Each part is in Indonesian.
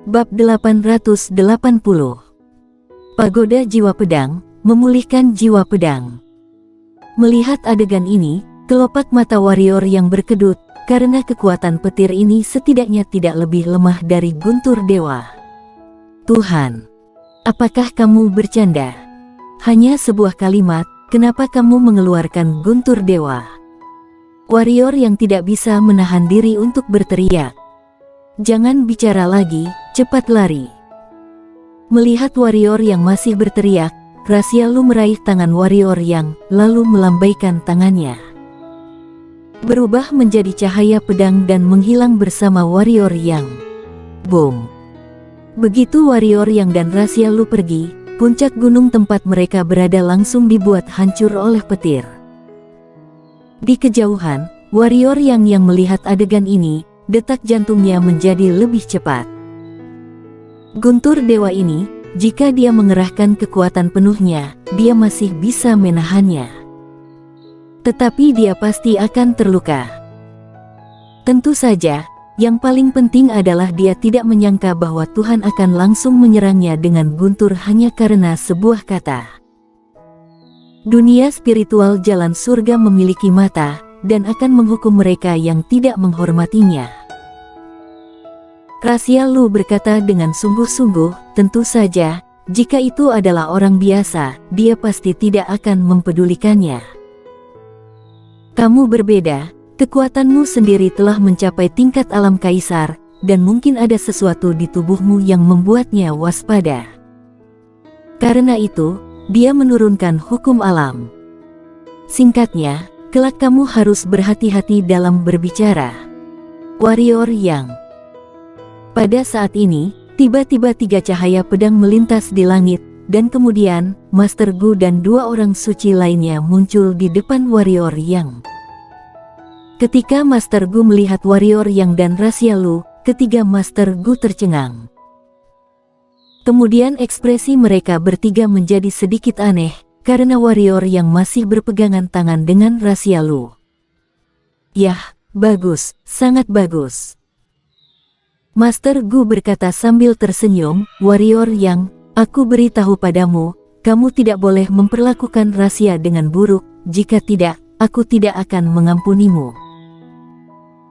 Bab 880. Pagoda Jiwa Pedang, memulihkan jiwa pedang. Melihat adegan ini, kelopak mata warrior yang berkedut, karena kekuatan petir ini setidaknya tidak lebih lemah dari guntur dewa. Tuhan, apakah kamu bercanda? Hanya sebuah kalimat, kenapa kamu mengeluarkan guntur dewa? Warrior yang tidak bisa menahan diri untuk berteriak. Jangan bicara lagi, cepat lari. Melihat warrior yang masih berteriak, Rasyalu meraih tangan warrior yang lalu melambaikan tangannya. Berubah menjadi cahaya pedang dan menghilang bersama warrior yang. Boom. Begitu warrior yang dan Rasyalu pergi, puncak gunung tempat mereka berada langsung dibuat hancur oleh petir. Di kejauhan, warrior yang melihat adegan ini, detak jantungnya menjadi lebih cepat. Guntur dewa ini, jika dia mengerahkan kekuatan penuhnya, dia masih bisa menahannya. Tetapi dia pasti akan terluka. Tentu saja, yang paling penting adalah dia tidak menyangka bahwa Tuhan akan langsung menyerangnya dengan guntur hanya karena sebuah kata. Dunia spiritual jalan surga memiliki mata, dan akan menghukum mereka yang tidak menghormatinya. Rasyalu berkata dengan sungguh-sungguh, tentu saja, jika itu adalah orang biasa, dia pasti tidak akan mempedulikannya. Kamu berbeda, kekuatanmu sendiri telah mencapai tingkat alam kaisar, dan mungkin ada sesuatu di tubuhmu yang membuatnya waspada. Karena itu, dia menurunkan hukum alam. Singkatnya, kelak kamu harus berhati-hati dalam berbicara. Warrior yang. Pada saat ini, tiba-tiba 3 cahaya pedang melintas di langit, dan kemudian, Master Gu dan 2 orang suci lainnya muncul di depan warrior yang. Ketika Master Gu melihat warrior yang dan Rasyalu, ketiga Master Gu tercengang. Kemudian ekspresi mereka bertiga menjadi sedikit aneh, karena warrior yang masih berpegangan tangan dengan Rasyalu. Yah, bagus, sangat bagus. Master Gu berkata sambil tersenyum, warrior yang, aku beritahu padamu, kamu tidak boleh memperlakukan Rasya dengan buruk, jika tidak, aku tidak akan mengampunimu.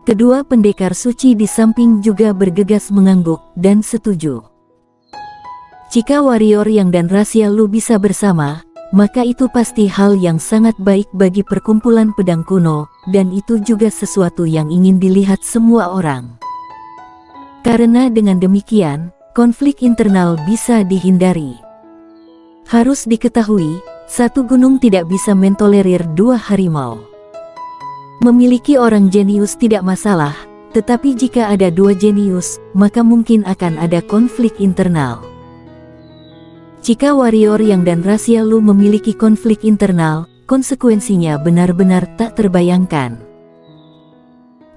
Kedua pendekar suci di samping juga bergegas mengangguk, dan setuju. Jika warrior yang dan Rasyalu bisa bersama, maka itu pasti hal yang sangat baik bagi perkumpulan pedang kuno, dan itu juga sesuatu yang ingin dilihat semua orang. Karena dengan demikian, konflik internal bisa dihindari. Harus diketahui, satu gunung tidak bisa mentolerir 2 harimau. Memiliki orang jenius tidak masalah, tetapi jika ada 2 jenius, maka mungkin akan ada konflik internal. Jika warrior yang dan Rasyalu memiliki konflik internal, konsekuensinya benar-benar tak terbayangkan.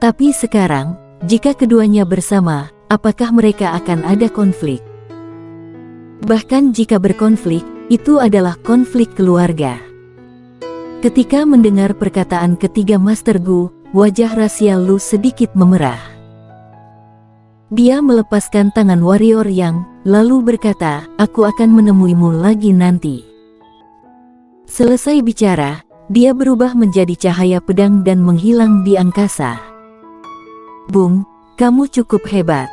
Tapi sekarang, jika keduanya bersama, apakah mereka akan ada konflik? Bahkan jika berkonflik, itu adalah konflik keluarga. Ketika mendengar perkataan ketiga Master Gu, wajah Rasyalu sedikit memerah. Dia melepaskan tangan warrior yang, lalu berkata, aku akan menemuimu lagi nanti. Selesai bicara, dia berubah menjadi cahaya pedang dan menghilang di angkasa. Bung, kamu cukup hebat.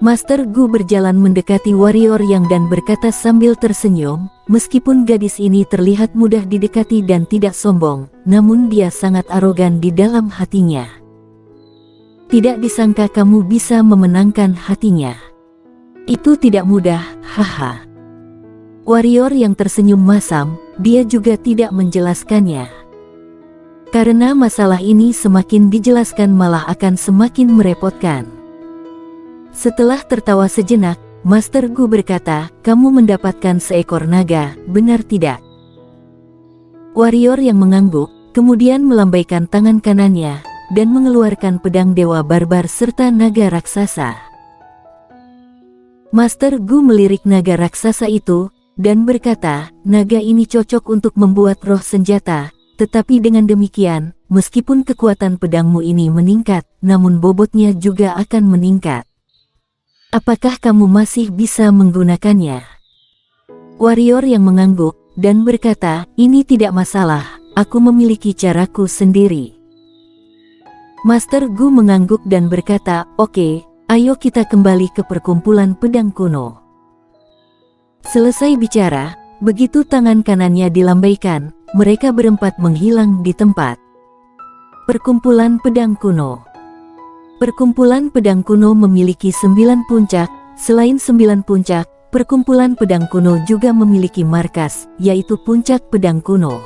Master Gu berjalan mendekati warrior yang dan berkata sambil tersenyum, meskipun gadis ini terlihat mudah didekati dan tidak sombong, namun dia sangat arogan di dalam hatinya. Tidak disangka kamu bisa memenangkan hatinya. Itu tidak mudah, haha. Warrior yang tersenyum masam, dia juga tidak menjelaskannya. Karena masalah ini semakin dijelaskan malah akan semakin merepotkan. Setelah tertawa sejenak, Master Gu berkata, kamu mendapatkan seekor naga, benar tidak? Warrior yang mengangguk, kemudian melambaikan tangan kanannya, dan mengeluarkan pedang dewa barbar serta naga raksasa. Master Gu melirik naga raksasa itu, dan berkata, naga ini cocok untuk membuat roh senjata, tetapi dengan demikian, meskipun kekuatan pedangmu ini meningkat, namun bobotnya juga akan meningkat. Apakah kamu masih bisa menggunakannya? Warrior yang mengangguk dan berkata, ini tidak masalah, aku memiliki caraku sendiri. Master Gu mengangguk dan berkata, oke, ayo kita kembali ke perkumpulan pedang kuno. Selesai bicara, begitu tangan kanannya dilambaikan, mereka berempat menghilang di tempat. Perkumpulan pedang kuno. Perkumpulan pedang kuno memiliki 9 puncak, selain 9 puncak, perkumpulan pedang kuno juga memiliki markas, yaitu puncak pedang kuno.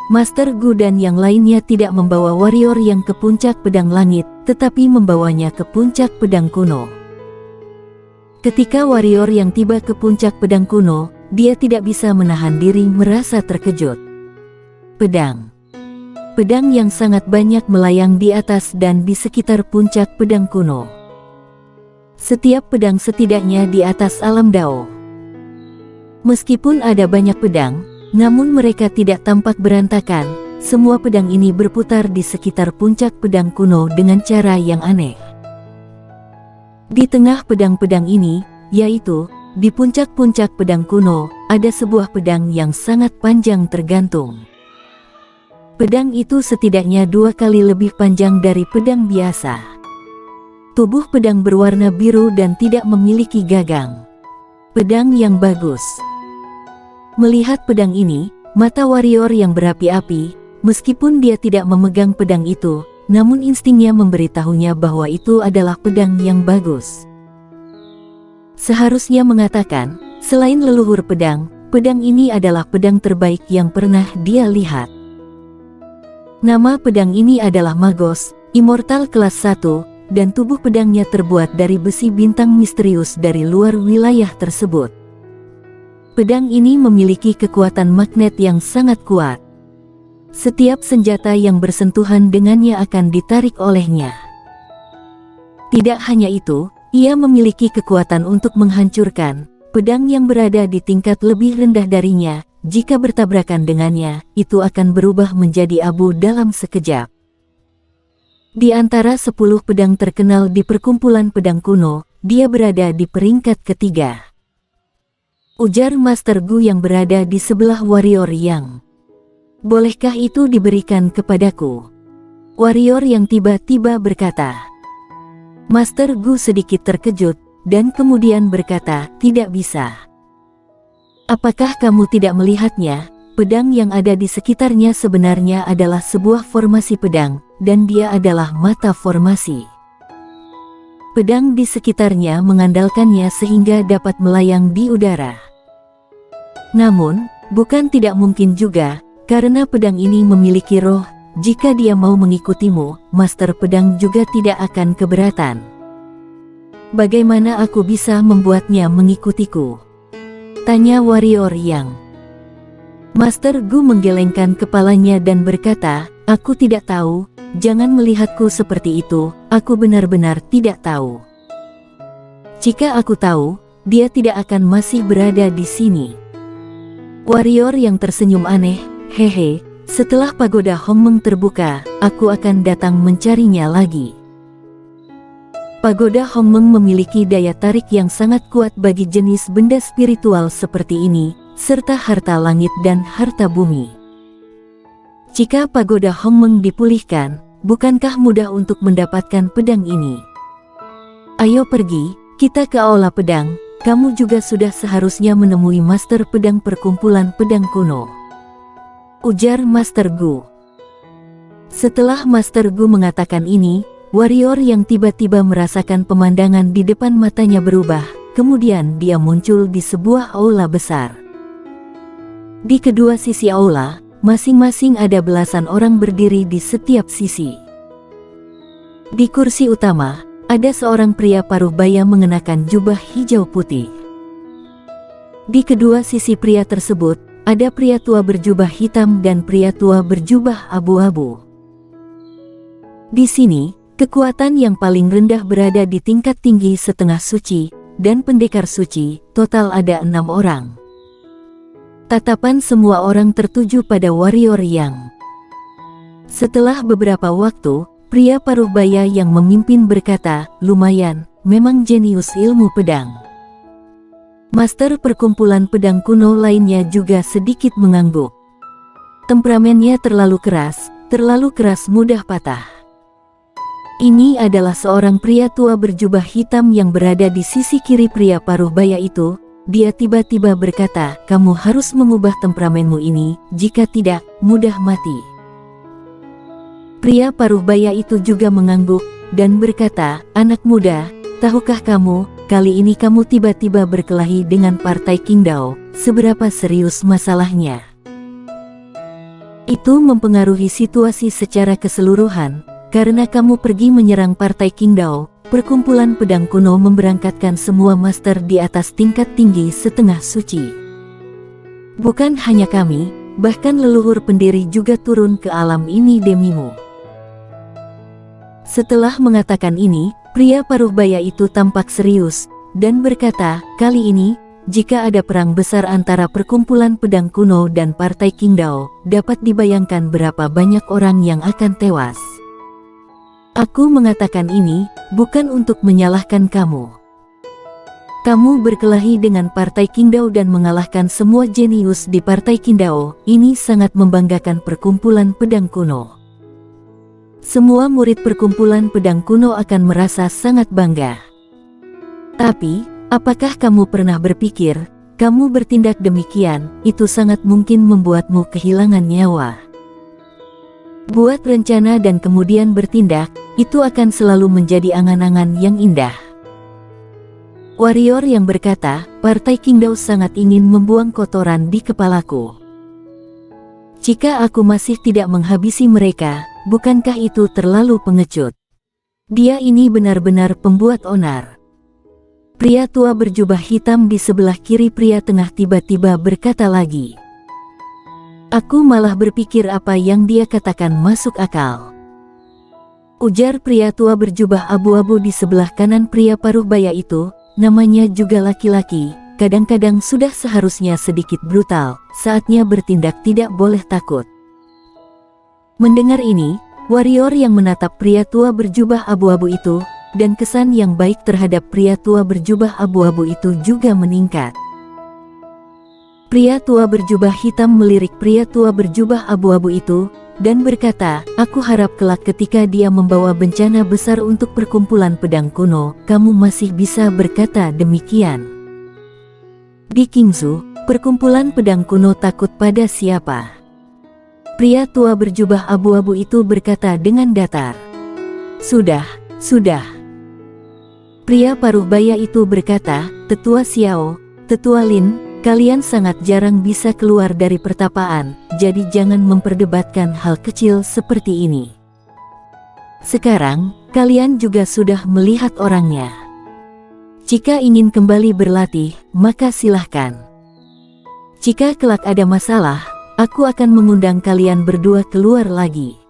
Master Gu dan yang lainnya tidak membawa warrior yang ke puncak pedang langit, tetapi membawanya ke puncak pedang kuno. Ketika warrior yang tiba ke puncak pedang kuno, dia tidak bisa menahan diri merasa terkejut. Pedang. Pedang yang sangat banyak melayang di atas dan di sekitar puncak pedang kuno. Setiap pedang setidaknya di atas alam Dao. Meskipun ada banyak pedang, namun mereka tidak tampak berantakan. Semua pedang ini berputar di sekitar puncak pedang kuno dengan cara yang aneh. Di tengah pedang-pedang ini, yaitu di puncak-puncak pedang kuno, ada sebuah pedang yang sangat panjang tergantung. Pedang itu setidaknya 2 kali lebih panjang dari pedang biasa. Tubuh pedang berwarna biru dan tidak memiliki gagang. Pedang yang bagus. Melihat pedang ini, mata warrior yang berapi-api, meskipun dia tidak memegang pedang itu, namun instingnya memberitahunya bahwa itu adalah pedang yang bagus. Seharusnya mengatakan, selain leluhur pedang, pedang ini adalah pedang terbaik yang pernah dia lihat. Nama pedang ini adalah Magos, Immortal kelas 1, dan tubuh pedangnya terbuat dari besi bintang misterius dari luar wilayah tersebut. Pedang ini memiliki kekuatan magnet yang sangat kuat. Setiap senjata yang bersentuhan dengannya akan ditarik olehnya. Tidak hanya itu, ia memiliki kekuatan untuk menghancurkan pedang yang berada di tingkat lebih rendah darinya. Jika bertabrakan dengannya, itu akan berubah menjadi abu dalam sekejap. Di antara 10 pedang terkenal di perkumpulan pedang kuno, dia berada di peringkat ketiga. Ujar Master Gu yang berada di sebelah warrior yang. Bolehkah itu diberikan kepadaku? Warrior yang tiba-tiba berkata. Master Gu sedikit terkejut, dan kemudian berkata, tidak bisa. Apakah kamu tidak melihatnya? Pedang yang ada di sekitarnya sebenarnya adalah sebuah formasi pedang, dan dia adalah mata formasi. Pedang di sekitarnya mengandalkannya sehingga dapat melayang di udara. Namun, bukan tidak mungkin juga, karena pedang ini memiliki roh. Jika dia mau mengikutimu, Master Pedang juga tidak akan keberatan. Bagaimana aku bisa membuatnya mengikutiku? Tanya warrior yang. Master Gu menggelengkan kepalanya dan berkata, aku tidak tahu, jangan melihatku seperti itu, aku benar-benar tidak tahu. Jika aku tahu, dia tidak akan masih berada di sini. Warrior yang tersenyum aneh, hehe, setelah pagoda Hongmeng terbuka, aku akan datang mencarinya lagi. Pagoda Hongmeng memiliki daya tarik yang sangat kuat bagi jenis benda spiritual seperti ini, serta harta langit dan harta bumi. Jika pagoda Hongmeng dipulihkan, bukankah mudah untuk mendapatkan pedang ini? Ayo pergi, kita ke aula pedang, kamu juga sudah seharusnya menemui Master Pedang Perkumpulan Pedang Kuno. Ujar Master Gu. Setelah Master Gu mengatakan ini, warrior yang tiba-tiba merasakan pemandangan di depan matanya berubah, kemudian dia muncul di sebuah aula besar. Di kedua sisi aula, masing-masing ada belasan orang berdiri di setiap sisi. Di kursi utama, ada seorang pria paruh baya mengenakan jubah hijau putih. Di kedua sisi pria tersebut, ada pria tua berjubah hitam dan pria tua berjubah abu-abu. Di sini, kekuatan yang paling rendah berada di tingkat tinggi setengah suci, dan pendekar suci, total ada 6 orang. Tatapan semua orang tertuju pada warrior yang. Setelah beberapa waktu, pria paruh baya yang memimpin berkata, lumayan, memang jenius ilmu pedang. Master perkumpulan pedang kuno lainnya juga sedikit mengangguk. Temperamennya terlalu keras mudah patah. Ini adalah seorang pria tua berjubah hitam yang berada di sisi kiri pria paruh baya itu. Dia tiba-tiba berkata, "Kamu harus mengubah temperamenmu ini, jika tidak, mudah mati." Pria paruh baya itu juga mengangguk dan berkata, "Anak muda, tahukah kamu, kali ini kamu tiba-tiba berkelahi dengan Partai Qingdao, seberapa serius masalahnya?" Itu mempengaruhi situasi secara keseluruhan, karena kamu pergi menyerang Partai Qingdao. Perkumpulan pedang kuno memberangkatkan semua master di atas tingkat tinggi setengah suci. Bukan hanya kami, bahkan leluhur pendiri juga turun ke alam ini demimu. Setelah mengatakan ini, pria paruh baya itu tampak serius, dan berkata, "Kali ini, jika ada perang besar antara perkumpulan pedang kuno dan Partai Qingdao, dapat dibayangkan berapa banyak orang yang akan tewas. Aku mengatakan ini, bukan untuk menyalahkan kamu. Kamu berkelahi dengan Partai Qingdao dan mengalahkan semua jenius di Partai Qingdao, ini sangat membanggakan perkumpulan pedang kuno. Semua murid perkumpulan pedang kuno akan merasa sangat bangga. Tapi, apakah kamu pernah berpikir, kamu bertindak demikian, itu sangat mungkin membuatmu kehilangan nyawa. Buat rencana dan kemudian bertindak, itu akan selalu menjadi angan-angan yang indah." Warrior yang berkata, "Partai Qingdao sangat ingin membuang kotoran di kepalaku. Jika aku masih tidak menghabisi mereka, bukankah itu terlalu pengecut? Dia ini benar-benar pembuat onar." Pria tua berjubah hitam di sebelah kiri pria tengah tiba-tiba berkata lagi, "Aku malah berpikir apa yang dia katakan masuk akal." Ujar pria tua berjubah abu-abu di sebelah kanan pria paruh baya itu, namanya juga laki-laki, kadang-kadang sudah seharusnya sedikit brutal, saatnya bertindak tidak boleh takut. Mendengar ini, warrior yang menatap pria tua berjubah abu-abu itu, dan kesan yang baik terhadap pria tua berjubah abu-abu itu juga meningkat. Pria tua berjubah hitam melirik pria tua berjubah abu-abu itu, dan berkata, "Aku harap kelak ketika dia membawa bencana besar untuk perkumpulan pedang kuno, kamu masih bisa berkata demikian." Di Qingzhou, perkumpulan pedang kuno takut pada siapa? Pria tua berjubah abu-abu itu berkata dengan datar. Sudah. Pria paruh baya itu berkata, "Tetua Xiao, Tetua Lin, kalian sangat jarang bisa keluar dari pertapaan, jadi jangan memperdebatkan hal kecil seperti ini. Sekarang, kalian juga sudah melihat orangnya. Jika ingin kembali berlatih, maka silahkan. Jika kelak ada masalah, aku akan mengundang kalian berdua keluar lagi."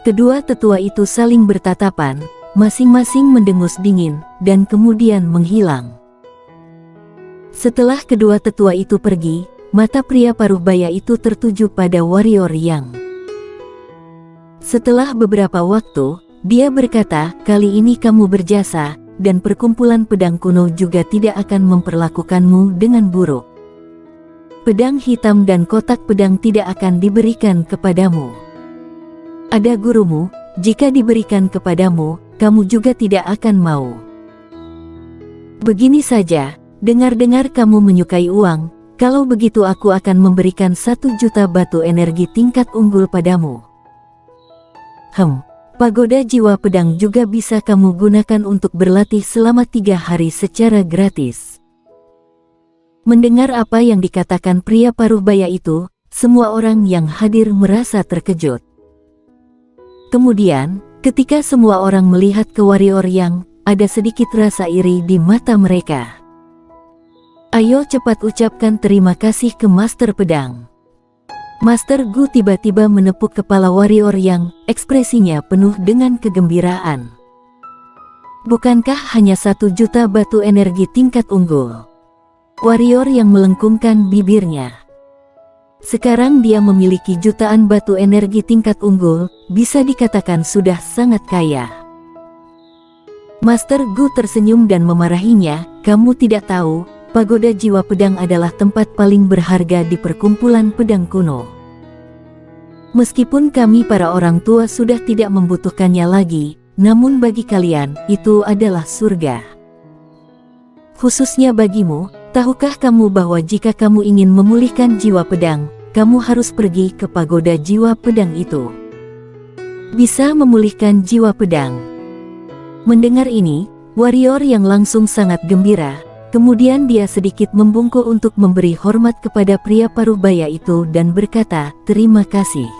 Kedua tetua itu saling bertatapan, masing-masing mendengus dingin, dan kemudian menghilang. Setelah kedua tetua itu pergi, mata pria paruh baya itu tertuju pada warrior Yang. Setelah beberapa waktu, dia berkata, "Kali ini kamu berjasa, dan perkumpulan pedang kuno juga tidak akan memperlakukanmu dengan buruk. Pedang hitam dan kotak pedang tidak akan diberikan kepadamu. Ada gurumu, jika diberikan kepadamu, kamu juga tidak akan mau. Begini saja. Dengar-dengar kamu menyukai uang, kalau begitu aku akan memberikan 1 juta batu energi tingkat unggul padamu. Pagoda jiwa pedang juga bisa kamu gunakan untuk berlatih selama 3 hari secara gratis." Mendengar apa yang dikatakan pria paruh baya itu, semua orang yang hadir merasa terkejut. Kemudian, ketika semua orang melihat ke warrior Yang, ada sedikit rasa iri di mata mereka. "Ayo cepat ucapkan terima kasih ke Master Pedang." Master Gu tiba-tiba menepuk kepala warrior Yang, ekspresinya penuh dengan kegembiraan. "Bukankah hanya 1 juta batu energi tingkat unggul?" Warrior yang melengkungkan bibirnya. Sekarang dia memiliki jutaan batu energi tingkat unggul, bisa dikatakan sudah sangat kaya. Master Gu tersenyum dan memarahinya, "Kamu tidak tahu, pagoda jiwa pedang adalah tempat paling berharga di perkumpulan pedang kuno. Meskipun kami para orang tua sudah tidak membutuhkannya lagi, namun bagi kalian, itu adalah surga. Khususnya bagimu, tahukah kamu bahwa jika kamu ingin memulihkan jiwa pedang, kamu harus pergi ke pagoda jiwa pedang itu. Bisa memulihkan jiwa pedang." Mendengar ini, warrior yang langsung sangat gembira, kemudian dia sedikit membungkuk untuk memberi hormat kepada pria parubaya itu dan berkata, "Terima kasih.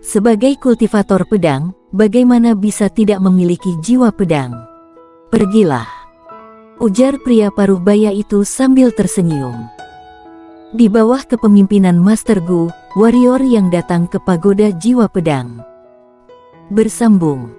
Sebagai kultivator pedang, bagaimana bisa tidak memiliki jiwa pedang? Pergilah," ujar pria parubaya itu sambil tersenyum. Di bawah kepemimpinan Master Gu, warrior yang datang ke pagoda jiwa pedang bersambung.